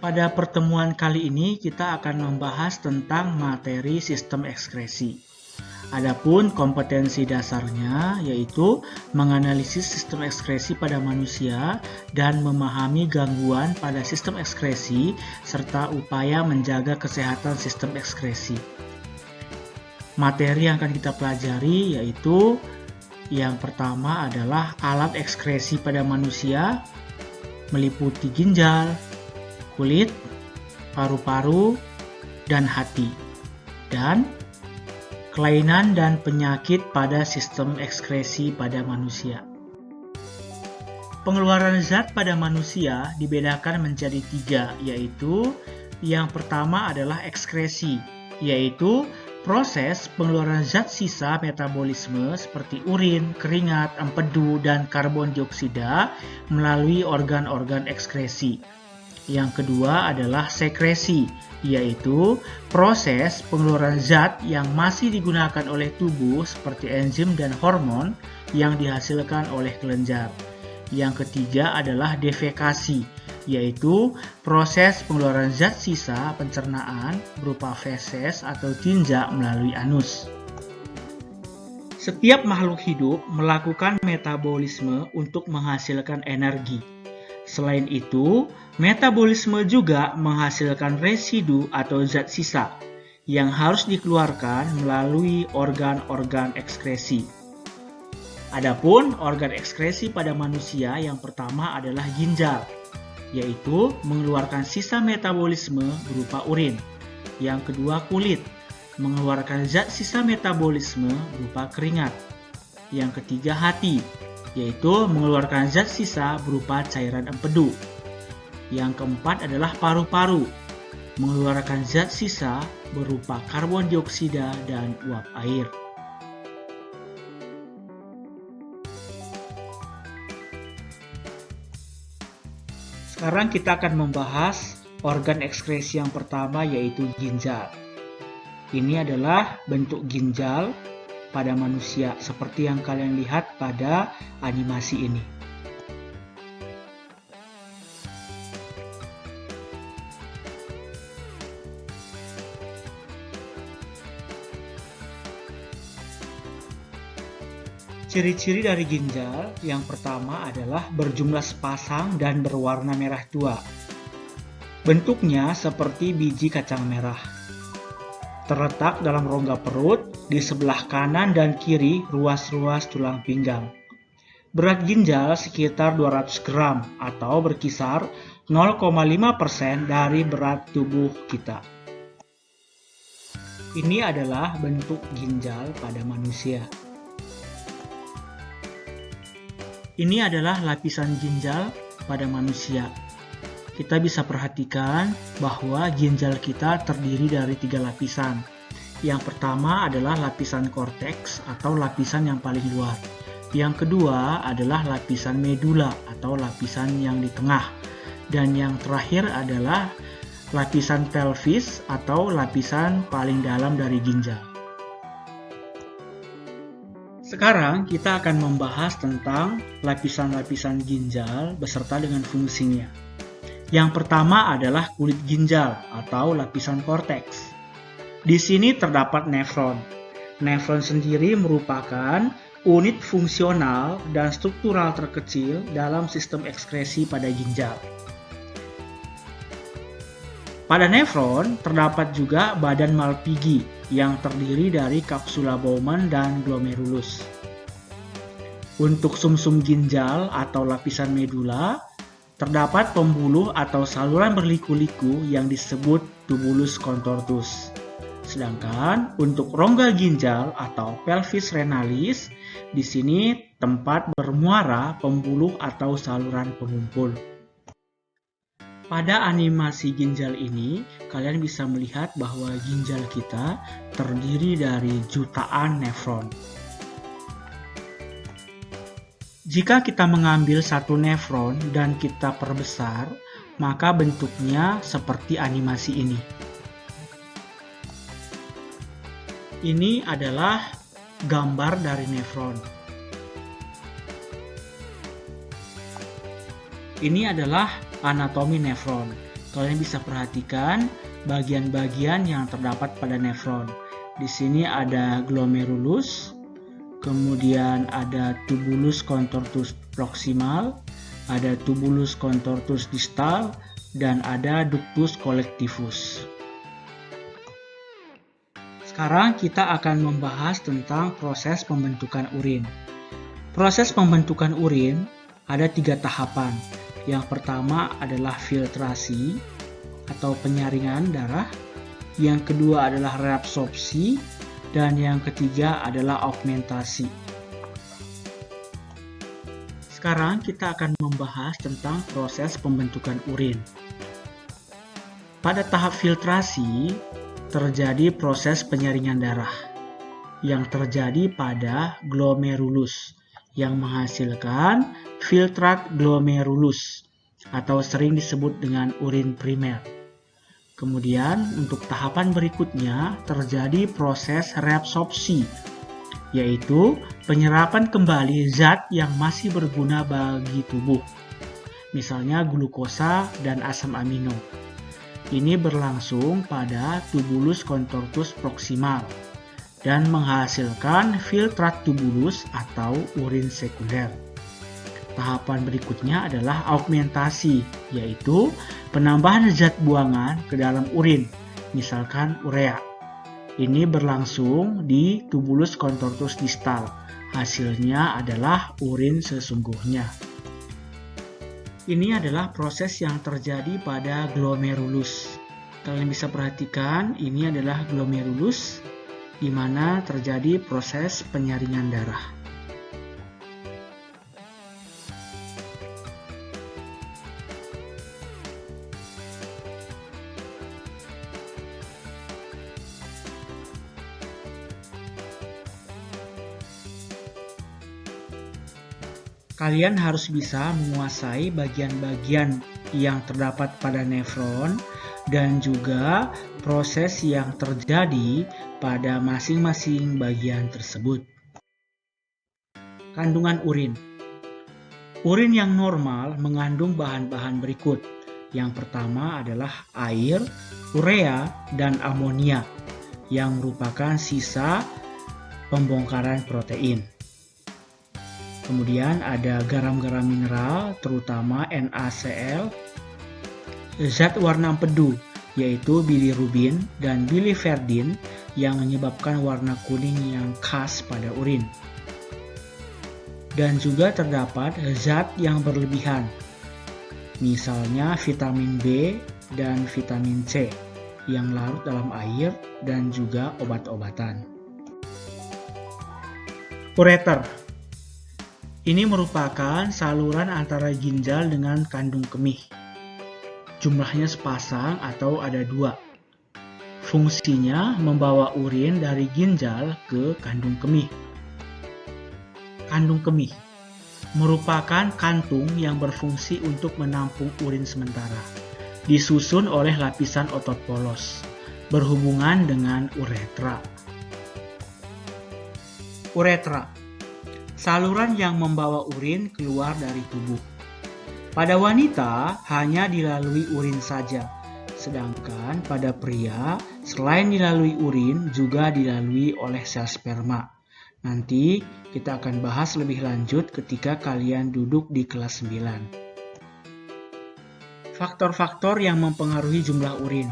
Pada pertemuan kali ini kita akan membahas tentang materi sistem ekskresi. Adapun kompetensi dasarnya yaitu menganalisis sistem ekskresi pada manusia dan memahami gangguan pada sistem ekskresi serta upaya menjaga kesehatan sistem ekskresi. Materi yang akan kita pelajari yaitu yang pertama adalah alat ekskresi pada manusia, meliputi ginjal, kulit, paru-paru, dan hati, dan kelainan dan penyakit pada sistem ekskresi pada manusia. Pengeluaran zat pada manusia dibedakan menjadi 3, yaitu yang pertama adalah ekskresi, yaitu proses pengeluaran zat sisa metabolisme seperti urin, keringat, empedu, dan karbon dioksida melalui organ-organ ekskresi. Yang kedua adalah sekresi, yaitu proses pengeluaran zat yang masih digunakan oleh tubuh seperti enzim dan hormon yang dihasilkan oleh kelenjar. Yang ketiga adalah defekasi, yaitu proses pengeluaran zat sisa pencernaan berupa feses atau tinja melalui anus. Setiap makhluk hidup melakukan metabolisme untuk menghasilkan energi. Selain itu, metabolisme juga menghasilkan residu atau zat sisa yang harus dikeluarkan melalui organ-organ ekskresi. Adapun organ ekskresi pada manusia yang pertama adalah ginjal, yaitu mengeluarkan sisa metabolisme berupa urin. Yang kedua kulit, mengeluarkan zat sisa metabolisme berupa keringat. Yang ketiga hati, yaitu mengeluarkan zat sisa berupa cairan empedu. Yang keempat adalah paru-paru, mengeluarkan zat sisa berupa karbon dioksida dan uap air. Sekarang kita akan membahas organ ekskresi yang pertama yaitu ginjal. Ini adalah bentuk ginjal pada manusia seperti yang kalian lihat pada animasi ini. Ciri-ciri dari ginjal yang pertama adalah berjumlah sepasang dan berwarna merah tua. Bentuknya seperti biji kacang merah. Terletak dalam rongga perut, di sebelah kanan dan kiri ruas-ruas tulang pinggang. Berat ginjal sekitar 200 gram atau berkisar 0,5% dari berat tubuh kita. Ini adalah bentuk ginjal pada manusia. Ini adalah lapisan ginjal pada manusia. Kita bisa perhatikan bahwa ginjal kita terdiri dari 3 lapisan. Yang pertama adalah lapisan korteks atau lapisan yang paling luar. Yang kedua adalah lapisan medula atau lapisan yang di tengah. Dan yang terakhir adalah lapisan pelvis atau lapisan paling dalam dari ginjal. Sekarang kita akan membahas tentang lapisan-lapisan ginjal beserta dengan fungsinya. Yang pertama adalah kulit ginjal atau lapisan korteks. Di sini terdapat nefron. Nefron sendiri merupakan unit fungsional dan struktural terkecil dalam sistem ekskresi pada ginjal. Pada nefron terdapat juga badan Malpighi yang terdiri dari kapsula Bowman dan glomerulus. Untuk sumsum ginjal atau lapisan medula, terdapat pembuluh atau saluran berliku-liku yang disebut tubulus contortus. Sedangkan untuk rongga ginjal atau pelvis renalis, di sini tempat bermuara pembuluh atau saluran pengumpul. Pada animasi ginjal ini, kalian bisa melihat bahwa ginjal kita terdiri dari jutaan nefron. Jika kita mengambil satu nefron dan kita perbesar, maka bentuknya seperti animasi ini. Ini adalah gambar dari nefron. Ini adalah anatomi nefron. Kalian bisa perhatikan bagian-bagian yang terdapat pada nefron. Di sini ada glomerulus, kemudian ada tubulus contortus proximal, ada tubulus contortus distal, dan ada ductus collectivus. Sekarang kita akan membahas tentang proses pembentukan urin. Proses pembentukan urin ada 3 tahapan. Yang pertama adalah filtrasi atau penyaringan darah, yang kedua adalah reabsorpsi, dan yang ketiga adalah augmentasi. Sekarang kita akan membahas tentang proses pembentukan urin. Pada tahap filtrasi terjadi proses penyaringan darah yang terjadi pada glomerulus yang menghasilkan filtrat glomerulus atau sering disebut dengan urin primer. Kemudian untuk tahapan berikutnya terjadi proses reabsorpsi, yaitu penyerapan kembali zat yang masih berguna bagi tubuh, misalnya glukosa dan asam amino. Ini berlangsung pada tubulus contortus proximal dan menghasilkan filtrat tubulus atau urin sekunder. Tahapan berikutnya adalah augmentasi, yaitu penambahan zat buangan ke dalam urin, misalkan urea. Ini berlangsung di tubulus contortus distal. Hasilnya adalah urin sesungguhnya. Ini adalah proses yang terjadi pada glomerulus. Kalian bisa perhatikan, ini adalah glomerulus, di mana terjadi proses penyaringan darah. Kalian harus bisa menguasai bagian-bagian yang terdapat pada nefron dan juga proses yang terjadi pada masing-masing bagian tersebut. Kandungan urin. Urin yang normal mengandung bahan-bahan berikut. Yang pertama adalah air, urea, dan amonia yang merupakan sisa pembongkaran protein. Kemudian ada garam-garam mineral, terutama NaCl, zat warna empedu, yaitu bilirubin dan biliverdin yang menyebabkan warna kuning yang khas pada urin. Dan juga terdapat zat yang berlebihan, misalnya vitamin B dan vitamin C yang larut dalam air dan juga obat-obatan. Ureter. Ini merupakan saluran antara ginjal dengan kandung kemih. Jumlahnya sepasang atau ada 2. Fungsinya membawa urin dari ginjal ke kandung kemih. Kandung kemih merupakan kantung yang berfungsi untuk menampung urin sementara, disusun oleh lapisan otot polos, berhubungan dengan uretra. Uretra, saluran yang membawa urin keluar dari tubuh. Pada wanita hanya dilalui urin saja, sedangkan pada pria selain dilalui urin juga dilalui oleh sel sperma. Nanti kita akan bahas lebih lanjut ketika kalian duduk di kelas 9. Faktor-faktor yang mempengaruhi jumlah urin.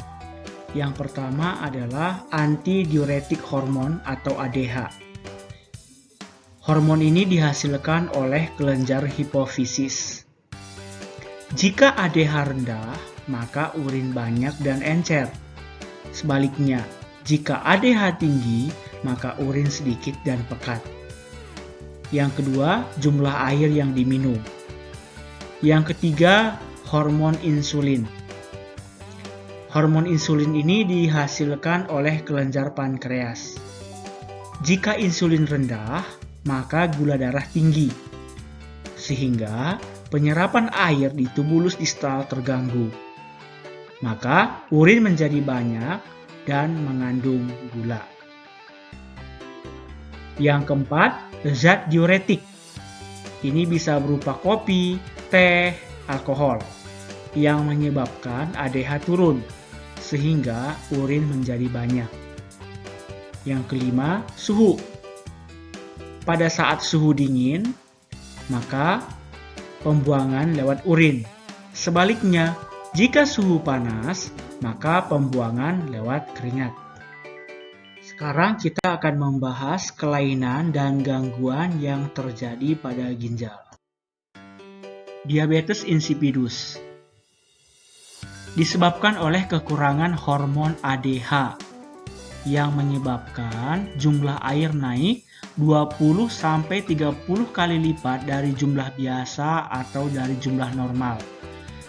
Yang pertama adalah antidiuretik hormon atau ADH. Hormon ini dihasilkan oleh kelenjar hipofisis. Jika ADH rendah, maka urin banyak dan encer. Sebaliknya, jika ADH tinggi, maka urin sedikit dan pekat. Yang kedua, jumlah air yang diminum. Yang ketiga, hormon insulin. Hormon insulin ini dihasilkan oleh kelenjar pankreas. Jika insulin rendah, maka gula darah tinggi, sehingga penyerapan air di tubulus distal terganggu. Maka urin menjadi banyak dan mengandung gula. Yang keempat, zat diuretik. Ini bisa berupa kopi, teh, alkohol. yang menyebabkan ADH turun, sehingga urin menjadi banyak. Yang kelima, suhu. Pada saat suhu dingin, maka pembuangan lewat urin. Sebaliknya, jika suhu panas, maka pembuangan lewat keringat. Sekarang kita akan membahas kelainan dan gangguan yang terjadi pada ginjal. Diabetes insipidus disebabkan oleh kekurangan hormon ADH yang menyebabkan jumlah air naik 20-30 kali lipat dari jumlah biasa atau dari jumlah normal,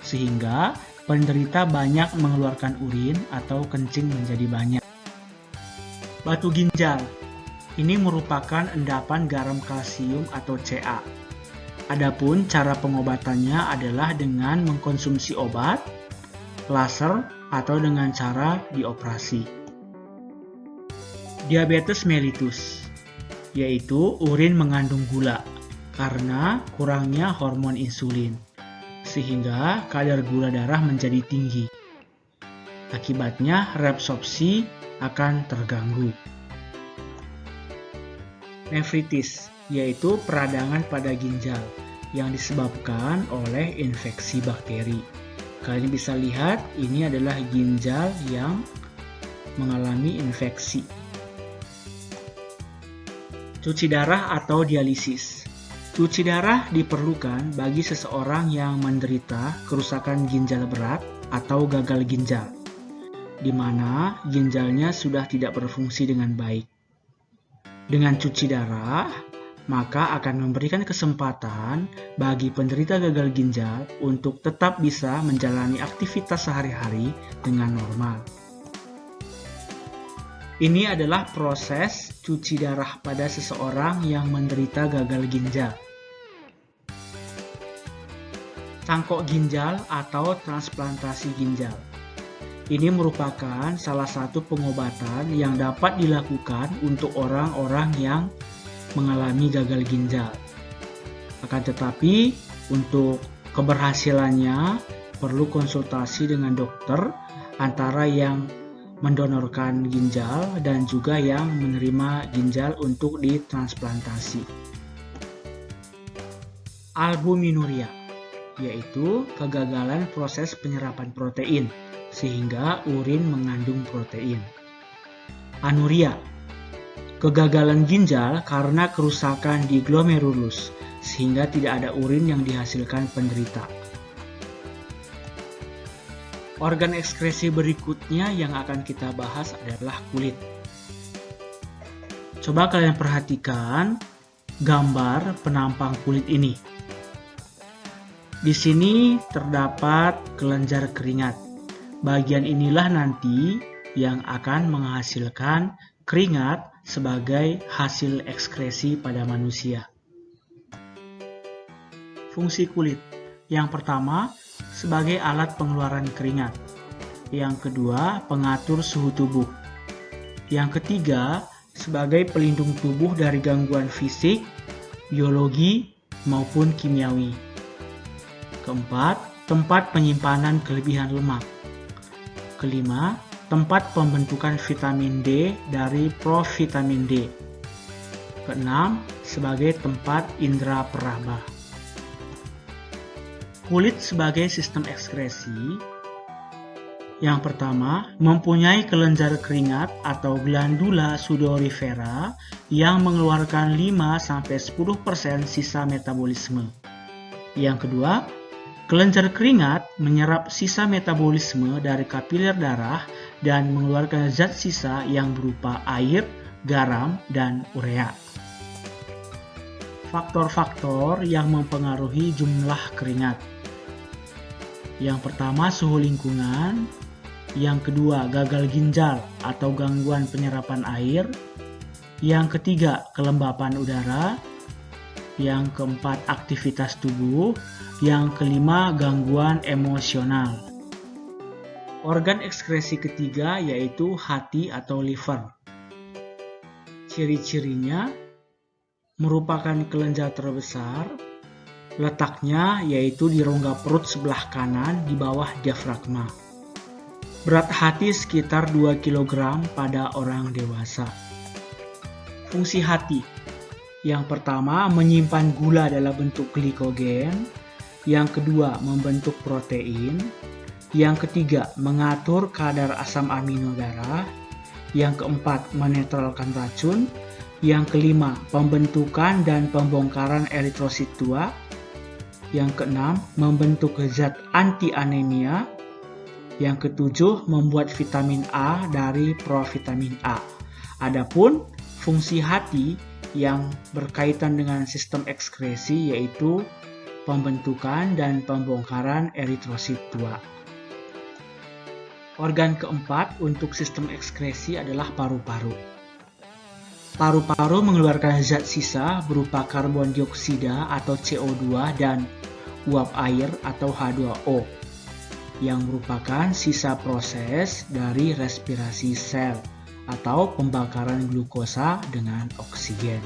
sehingga penderita banyak mengeluarkan urin atau kencing menjadi banyak. Batu ginjal ini merupakan endapan garam kalsium atau Ca. Adapun cara pengobatannya adalah dengan mengkonsumsi obat, laser, atau dengan cara dioperasi. Diabetes mellitus, yaitu urin mengandung gula karena kurangnya hormon insulin, sehingga kadar gula darah menjadi tinggi. Akibatnya reabsorpsi akan terganggu. Nefritis, yaitu peradangan pada ginjal yang disebabkan oleh infeksi bakteri. Kalian bisa lihat ini adalah ginjal yang mengalami infeksi. Cuci darah atau dialisis. Cuci darah diperlukan bagi seseorang yang menderita kerusakan ginjal berat atau gagal ginjal, di mana ginjalnya sudah tidak berfungsi dengan baik. Dengan cuci darah, maka akan memberikan kesempatan bagi penderita gagal ginjal untuk tetap bisa menjalani aktivitas sehari-hari dengan normal. Ini adalah proses cuci darah pada seseorang yang menderita gagal ginjal. Cangkok ginjal atau transplantasi ginjal. Ini merupakan salah satu pengobatan yang dapat dilakukan untuk orang-orang yang mengalami gagal ginjal. Akan tetapi, untuk keberhasilannya perlu konsultasi dengan dokter antara yang mendonorkan ginjal dan juga yang menerima ginjal untuk ditransplantasi. Albuminuria, yaitu kegagalan proses penyerapan protein sehingga urin mengandung protein. Anuria, kegagalan ginjal karena kerusakan di glomerulus sehingga tidak ada urin yang dihasilkan penderita. Organ ekskresi berikutnya yang akan kita bahas adalah kulit. Coba kalian perhatikan gambar penampang kulit ini. Di sini terdapat kelenjar keringat. Bagian inilah nanti yang akan menghasilkan keringat sebagai hasil ekskresi pada manusia. Fungsi kulit. Yang pertama, sebagai alat pengeluaran keringat. Yang kedua, pengatur suhu tubuh. Yang ketiga, sebagai pelindung tubuh dari gangguan fisik, biologi, maupun kimiawi. Keempat, tempat penyimpanan kelebihan lemak. Kelima, tempat pembentukan vitamin D dari provitamin D. Keenam, sebagai tempat indera peraba. Kulit sebagai sistem ekskresi. Yang pertama, mempunyai kelenjar keringat atau glandula sudorifera yang mengeluarkan 5-10% sisa metabolisme. Yang kedua, kelenjar keringat menyerap sisa metabolisme dari kapiler darah dan mengeluarkan zat sisa yang berupa air, garam, dan urea. Faktor-faktor yang mempengaruhi jumlah keringat. Yang pertama, suhu lingkungan. Yang kedua, gagal ginjal atau gangguan penyerapan air. Yang ketiga, kelembapan udara. Yang keempat, aktivitas tubuh. Yang kelima, gangguan emosional. Organ ekskresi ketiga yaitu hati atau liver. Ciri-cirinya merupakan kelenjar terbesar, Letaknya yaitu di rongga perut sebelah kanan di bawah diafragma. Berat hati sekitar 2 kg pada orang dewasa. Fungsi hati. Yang pertama, menyimpan gula dalam bentuk glikogen. Yang kedua, membentuk protein. Yang ketiga, mengatur kadar asam amino darah. Yang keempat, menetralkan racun. Yang kelima, pembentukan dan pembongkaran eritrosit tua. Yang keenam, membentuk zat anti-anemia. Yang ketujuh, membuat vitamin A dari provitamin A. Adapun fungsi hati yang berkaitan dengan sistem ekskresi yaitu pembentukan dan pembongkaran eritrosit tua. Organ keempat untuk sistem ekskresi adalah paru-paru. Paru-paru mengeluarkan zat sisa berupa karbon dioksida atau CO2 dan uap air atau H2O yang merupakan sisa proses dari respirasi sel atau pembakaran glukosa dengan oksigen.